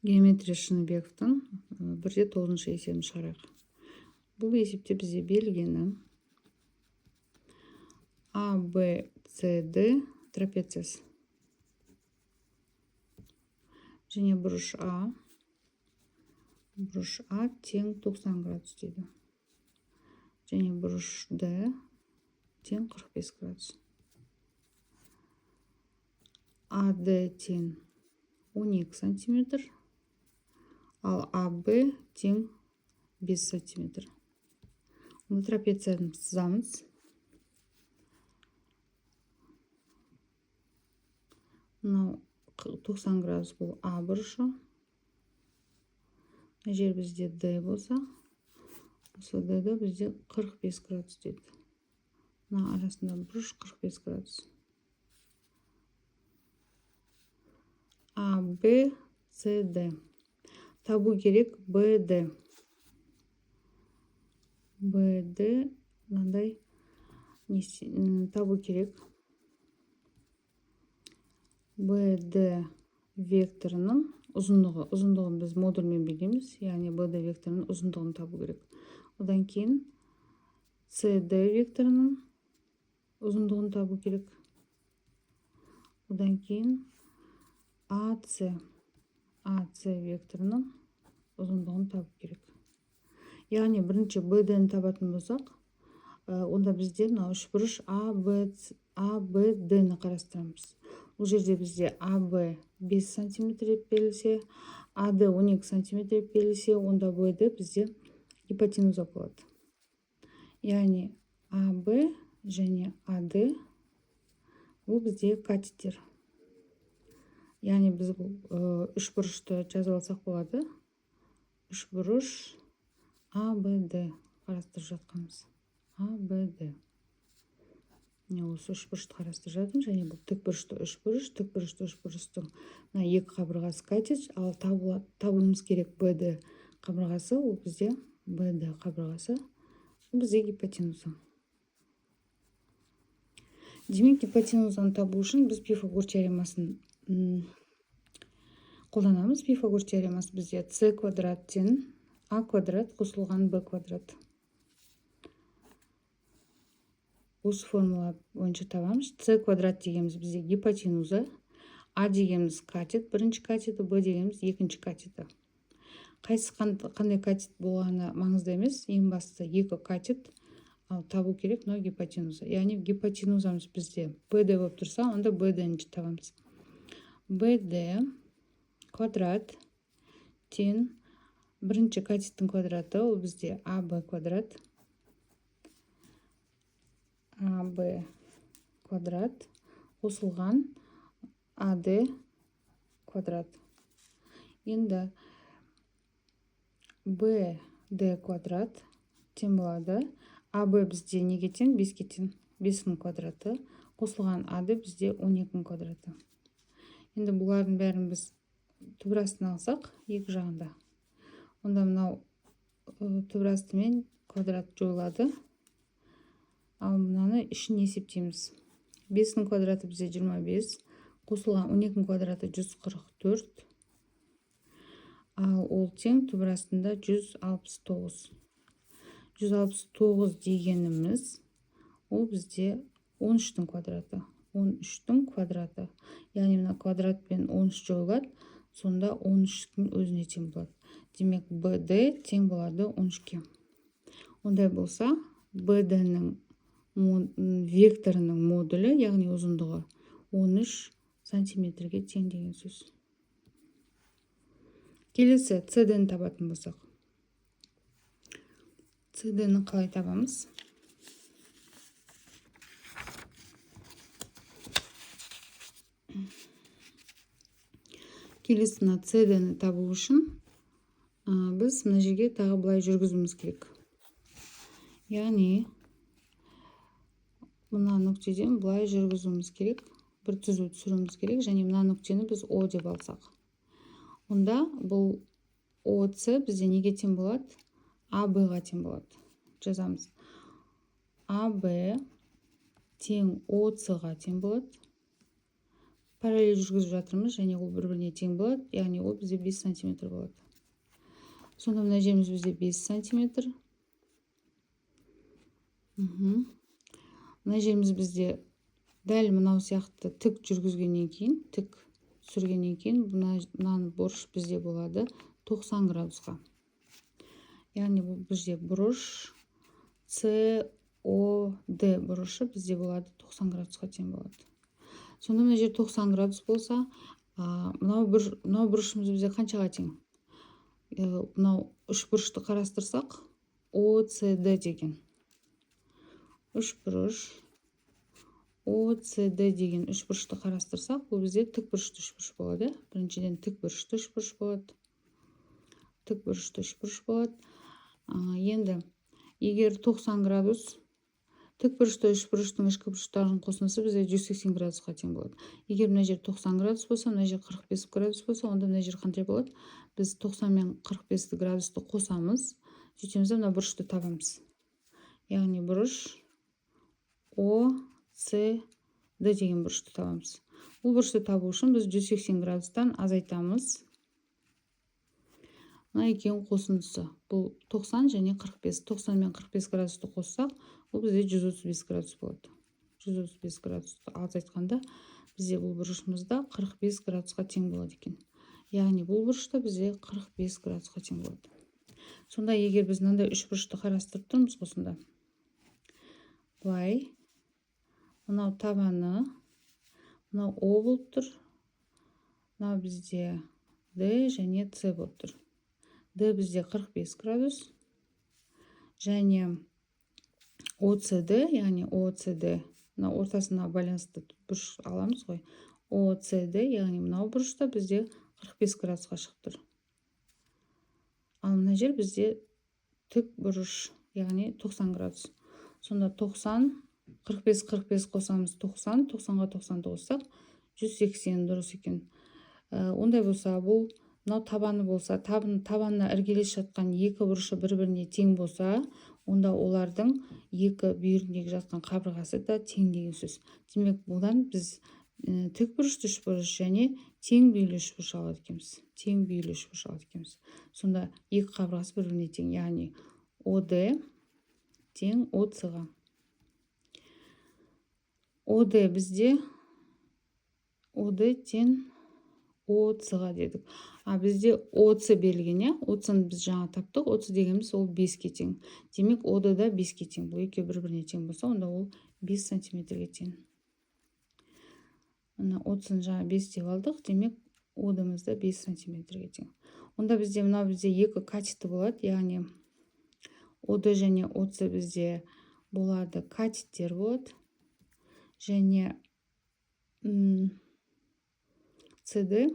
Геометрия Шыныбековтың 1/9 есебін шығарайық. Бұл есепте бізде берілгені ABCD трапециясы және бұрыш А тең 90 градус дейді. Және бұрыш D тең 45 градус. AD тең 12 сантиметр, ал AB тең 5 сантиметр. Бұл трапецияны сызамыз. Мынау 90 градус бұл А бұрышы. Жер бізде D болса, осы D-ді бізде 45 градус дейді. Мына арасында бұрыш 45 градус. ABCD. Табу керек BD. BD мынандай табу керек. BD векторының ұзындығын біз модульмен білеміз, яғни BD векторының ұзындығын табу керек. Одан кейін CD векторының ұзындығын табу керек. Одан кейін AC векторының ұзындығын табу керек. Яғни бірінші BD-ні табатын болсақ, онда бізде мынау үшбұрыш ABD-ні қарастырамыз. Бұл жерде бізде AB 5 см деп берілсе, AD 12 см деп берілсе, онда BD бізде гипотенуза болады. Яғни AB және AD бұл бізде катеттер. Яғни біз бұл үш бұрышты жазып алсақ болады. Үш бұрыш ABD қарастырып жатқанбыз. ABD. Осы үш бұрышты қарастырып жатырмыз, және бұл тік бұрышты үш бұрыш, тік бұрышты үш бұрыштың екі қабырғасы катет, ал табуымыз керек BD қабырғасы, ол бізде BD қабырғасы, ол бізде гипотенуза. Демек, гипотенузаны табу үшін біз Пифагор теоремасын қолданамыз. Пифагор теоремасы бізде С квадрат тең А квадрат қосылған Б квадрат. Осы формула бойынша табамыз. С квадрат дегеніміз бізде гипотенуза, А дегеніміз катет, бірінші катеті, Б дегеніміз екінші катеті. Қайсы қандай катет болғаны маңызды емес, ең басты екі катет, ал табу керек мынау гипотенуза. Яғни гипотенузамыз бізде BD болып тұрса, онда BD-ні табамыз. BD квадрат тең бірінші катеттің квадраты, ол бізде AB квадрат. AB квадрат қосылған AD квадрат. Енді BD квадрат тең болады. AB бізде неге тең? 5-ке тең. 5-нің квадраты қосылған AD бізде 12-нің квадраты. Енді бұлардың бәрін біз түбірастын алсақ, екі жағында. Онда мынау түбірасты мен квадрат жойылады. Ал мынаны ішін есептейміз. 5-нің квадраты бізде 25, қосылған 12-нің квадраты 144, ал ол тең түбірастында 169. 169 дегеніміз, ол бізде 13-нің квадраты. 13-нің квадраты. Яғни мына квадрат пен 13 жойылады, сонда 13-нің өзіне тең болады. Демек, BD тең болады 13-ке. Ондай болса, BD-нің векторының модулі, яғни ұзындығы 13 сантиметрге тең деген сөз. Келесі CD-ні табатын болсақ. CD-ні қалай табамыз? Келесі CD-ні табу үшін біз мына жерге тағы былай жүргізуіміз керек. Яғни мына нүктеден былай жүргізуіміз керек, бір түзу түсіруіміз керек, және мына нүктені біз О деп алсақ. Онда бұл ОС бізде неге тең болады? АБ-ға тең болады. Жазамыз. АБ тең ОС-ға тең болады. параллель жүргізіп жатырмыз, және ол бір-біріне тең болады, яғни ол бізде 5 сантиметр болады. Сонда мына жеріміз бізде 5 сантиметр. Мына жеріміз бізде дәл мынау сияқты тік жүргізгеннен кейін, тік түсіргеннен кейін, мынаның бұрыш бізде болады 90 градусқа. Яғни бұл бізде бұрыш COD бұрышы бізде болады 90 градусқа тең болады. Сонда мына жер 90 градус болса, мынау бұрышымыз бізде қаншаға тең? Мынау үш бұрышты қарастырсақ, OCD деген. Үш бұрыш OCD деген үш бұрышты қарастырсақ, бұл бізде тік бұрышты үш бұрыш болады. Біріншіден тік бұрышты үш бұрыш болады. Тік бұрышты үш бұрыш болады. Енді егер 90 градус тік бұрышты үш бұрыштың ішкі бұрыштарының қосындысы бізде 180 градусқа тең болады. Егер мына жер 90 градус болса, мына жер 45 градус болса, онда мына жер қандай болады? Біз 90 мен 45 градусты қосамыз, сөйтеміз, мына бұрышты табамыз. Яғни бұрыш OCD деген бұрышты табамыз. Бұл бұрышты табу үшін біз 180 градустан азайтамыз. Мына екеуінің қосындысы. Бұл 90 және 45. 90 мен 45 градусты қоссақ, бұл бізде 135 градус болады. 135 градусты азайтқанда, бізде бұл бұрышымызда 45 градусқа тең болады екен. Яғни бұл бұрышта бізде 45 градусқа тең болады. Сонда егер біз мынандай үш бұрышты қарастырып тұрмыз осында. Былай, мынау табаны, мынау О болып тұр. Мынау бізде D және C болып тұр. D бізде 45 градус. Және OCD, яғни OCD, мына ортасына байланысты бұрыш аламыз ғой. OCD, яғни мынау бұрышта бізде 45 градусқа шығып тұр. Ал мына жер бізде тік бұрыш, яғни 90 градус. Сонда 90, 45 қосамыз 90, 90-ға 90-ды қоссақ 180 дұрыс екен. Ондай болса, бұл мынау табаны болса, табанына іргелес жатқан екі бұрышы бір-біріне тең болса, онда олардың екі бүйіріндегі жатқан қабырғасы да тең деген сөз. Демек, бұдан біз тік бұрышты үш бұрыш және тең бүйілі үш бұрыш алады екенбіз. Тең бүйілі үш бұрыш алады екенбіз. Сонда екі қабырғасы бір-біріне тең, яғни OD тең OC-ға. OD бізде OD тең OC-ға дедік. Бізде OC берілген, OC-ны біз жаңа таптық. OC дегеніміз ол 5-ке тең. Демек, OD да 5-ке тең. Бұл екеуі бір-біріне тең болса, онда ол 5 сантиметрге тең. OC-ны жаңа 5 деп алдық. Демек, OD-мыз да 5 сантиметрге тең. Онда бізде екі катеті болады, яғни OD және OC бізде болады, катеттер болады. Және CD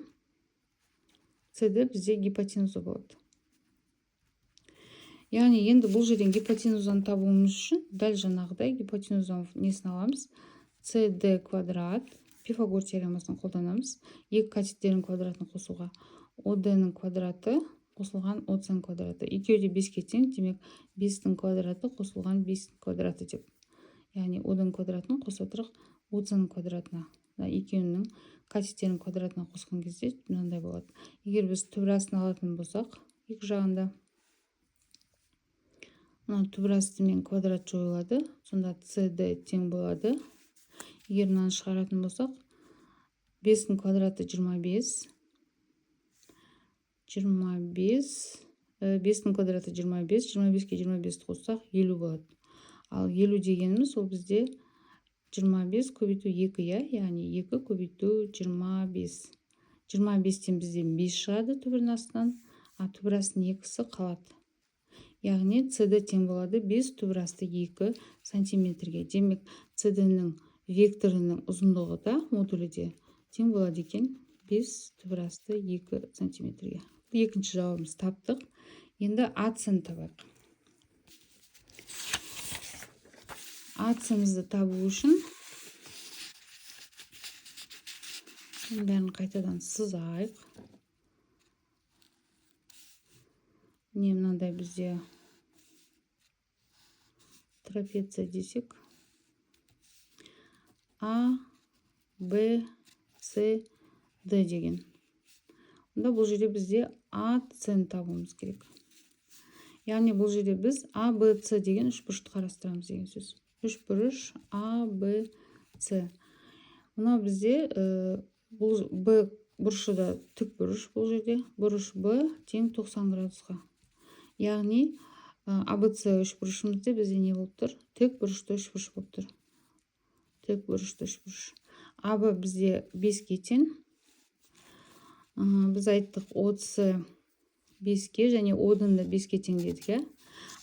бізде гипотенуза болады. Яғни енді бұл жерден гипотенузаны табуымыз үшін дәл жаңағыдай гипотенузаның несін аламыз? CD квадрат, Пифагор теоремасын қолданамыз. Екі катеттердің квадратын қосуға OD-ның квадраты қосылған OC-ның квадраты. Екеуі де 5-ке тең, демек 5-дің квадраты қосылған 5-дің квадраты деп. Яғни OD-ның квадратын қоса отырық OC-ның квадратына. Екеуінің катеттерінің квадратына қосқан кезде мынандай болады. Егер біз түбірасын алатын болсақ, екі жағында түбірасты мен квадрат жойылады. Сонда CD тең болады. Егер мынаны шығаратын болсақ, 5-дің квадраты 25. 5-дің квадраты 25. 25-ке 25-ті қоссақ 50 болады. Ал 50 дегеніміз ол бізде 25 көбейту 2, яғни 2 көбейту 25. 25-тен бізде 5 шығады түбірдің астынан, түбірастың 2-сі қалады. Яғни CD тең болады 5 түбірасты 2 сантиметрге. Демек, CD-ның векторының ұзындығы да модулі де тең болады екен 5 түбірасты 2 сантиметрге. Екінші жауабымыз таптық. Енді AC-ны табайық. AC-мызды табу үшін бәрін қайтадан сызайық. Мынандай бізде трапеция десек. A, B, С С, Д деген. Онда бұл жерде бізде АС-ны табуымыз керек. Яғни бұл жерде біз АБС деген үшбұрышты қарастырамыз деген сөз. Үшбұрыш АБС. Мына бізде бұл Б бұрышы да тік бұрыш бұл жерде. Бұрыш Б тең 90 градусқа. Яғни АБС үшбұрышымызда бізде не болып тұр? Тік бұрышты үшбұрыш болып тұр. Тік бұрышты үшбұрыш. АБ бізде 5-ке тең. Біз айттық ОС 5-ке және О-дан да 5-ке тең дедік, иә?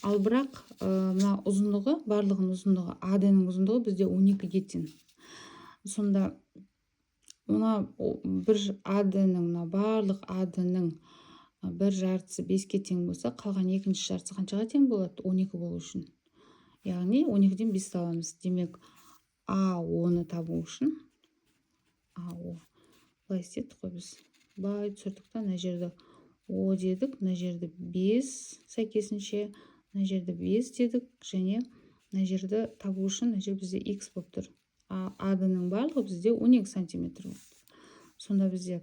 Ал бірақ мына ұзындығы, барлығының ұзындығы, АД-ның ұзындығы бізде 12-ге тең. Сонда мына бір АД-ның, мына барлық АД-ның бір жартысы 5-ке тең болса, қалған екінші жартысы қаншаға тең болады? 12 болу үшін. Яғни 12-ден 5 аламыз. Демек, АО-ны табу үшін АО. Былай істедік қой біз. Былай түсірдік та, мына жерді О дедік, мына жерді 5 сәйкесінше, мына жерді 5 дедік, және мына жерді табу үшін мына жер бізде X болып тұр. АД-ның барлығы бізде 12 сантиметр болды. Сонда бізде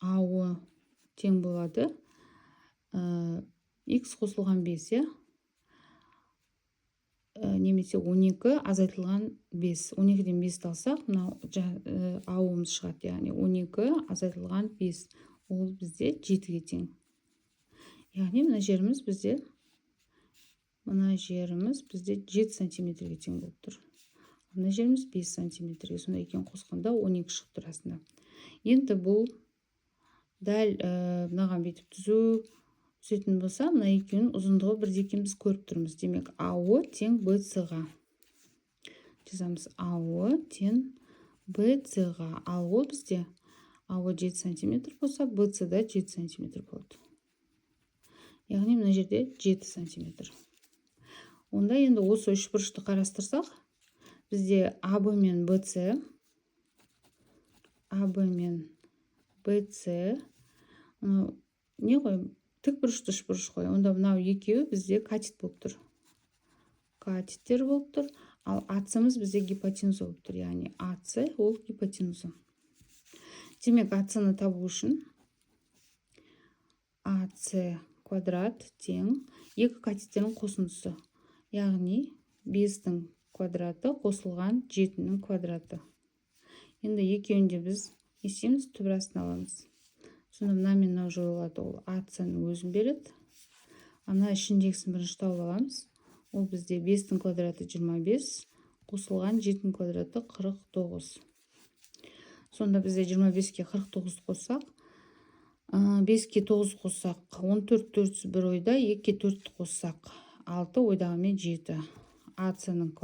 АО тең болады X қосылған 5, иә? Немесе 12 азайтылған 5. 12-ден 5 алсақ, мына АО-мыз шығады, яғни 12 азайтылған 5. Ол бізде 7-ге тең. Яғни мына жеріміз бізде 7 сантиметрге тең болып тұр. Мына жеріміз 5 сантиметрге. Сонда екен қосқанда 12 шығып тұр астында. Енді бұл дәл мынаған бетіп түсетін болса, мына екеуінің ұзындығы бірдей екенін біз көріп тұрмыз. Демек, АО тең БС-ға. Жазамыз АО тең БС-ға. Ал ол бізде АО 7 сантиметр болса, БС-да 7 сантиметр болады. Яғни мына жерде 7 сантиметр. Онда енді осы үшбұрышты қарастырсақ, бізде АБ мен БС, не ғой? Тік бұрышты үшбұрыш қой. Онда мынау екеуі бізде катет болып тұр. Катеттер болып тұр. Ал АС-мыз бізде гипотенуза болып тұр. Яғни АС ол гипотенуза. Демек, АС-ны табу үшін АС квадрат тең екі катеттердің қосындысы. Яғни 5-дің квадраты қосылған 7-ның квадраты. Енді екеуінде біз есеміз түбірасын аламыз. Сонда мына мен мынау жойылады, ол АС-ның өзін береді. Ана ішіндегісін бірінші тауып аламыз. Ол бізде 5-дің квадраты 25, қосылған 7-дің квадраты 49. Сонда бізде 25-ке 49 қоссақ, 5-ке 9 қоссақ, 14 4 бір ойда, 2-ке 4 қоссақ, 6 ойдағымен 7. АС-ның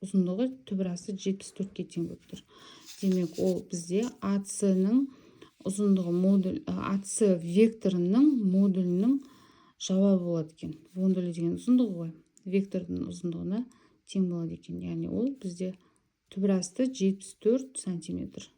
ұзындығы түбірасы 74-ке тең болып тұр. Демек, ол бізде АС-ның ұзындығы АС векторының модулінің жауабы болады екен. Модулі деген ұзындығы ғой. Вектордың ұзындығына тең болады екен. Яғни ол бізде түбірасты 74 сантиметр.